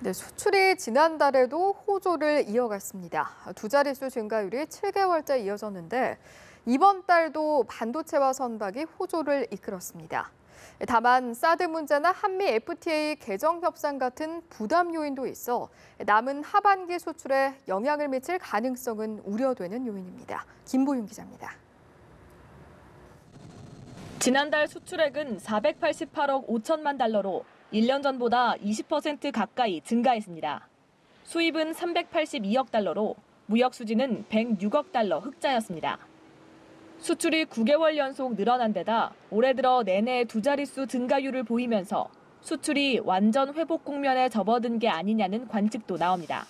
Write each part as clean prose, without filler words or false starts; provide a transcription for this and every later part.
네, 수출이 지난달에도 호조를 이어갔습니다. 두 자릿수 증가율이 7개월째 이어졌는데 이번 달도 반도체와 선박이 호조를 이끌었습니다. 다만 사드 문제나 한미 FTA 개정 협상 같은 부담 요인도 있어 남은 하반기 수출에 영향을 미칠 가능성은 우려되는 요인입니다. 김보윤 기자입니다. 지난달 수출액은 488억 5천만 달러로 1년 전보다 20% 가까이 증가했습니다. 수입은 382억 달러로 무역 수지는 106억 달러 흑자였습니다. 수출이 9개월 연속 늘어난 데다 올해 들어 내내 두 자릿수 증가율을 보이면서 수출이 완전 회복 국면에 접어든 게 아니냐는 관측도 나옵니다.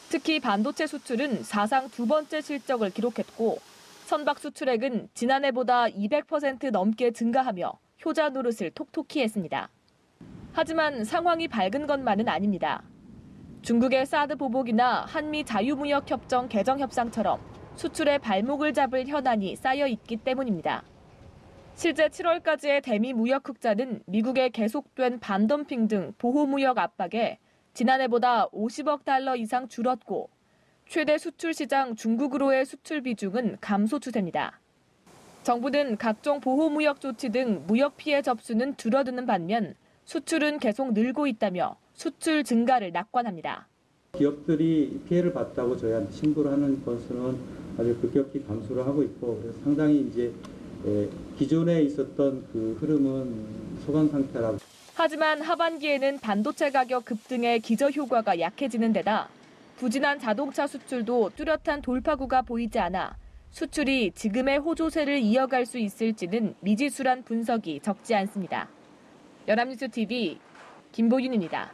특히 반도체 수출은 사상 두 번째 실적을 기록했고 선박 수출액은 지난해보다 200% 넘게 증가하며 효자 노릇을 톡톡히 했습니다. 하지만 상황이 밝은 것만은 아닙니다. 중국의 사드 보복이나 한미 자유무역협정 개정 협상처럼 수출의 발목을 잡을 현안이 쌓여 있기 때문입니다. 실제 7월까지의 대미 무역 흑자는 미국의 계속된 반덤핑 등 보호무역 압박에 지난해보다 50억 달러 이상 줄었고 최대 수출 시장 중국으로의 수출 비중은 감소 추세입니다. 정부는 각종 보호무역 조치 등 무역 피해 접수는 줄어드는 반면 수출은 계속 늘고 있다며 수출 증가를 낙관합니다. 기업들이 피해를 봤다고 저희한테 신고를 하는 건수는 아주 급격히 감소를 하고 있고 그래서 상당히 이제 기존에 있었던 그 흐름은 소강 상태라고. 하지만 하반기에는 반도체 가격 급등의 기저효과가 약해지는 데다 부진한 자동차 수출도 뚜렷한 돌파구가 보이지 않아 수출이 지금의 호조세를 이어갈 수 있을지는 미지수란 분석이 적지 않습니다. 연합뉴스 TV 김보윤입니다.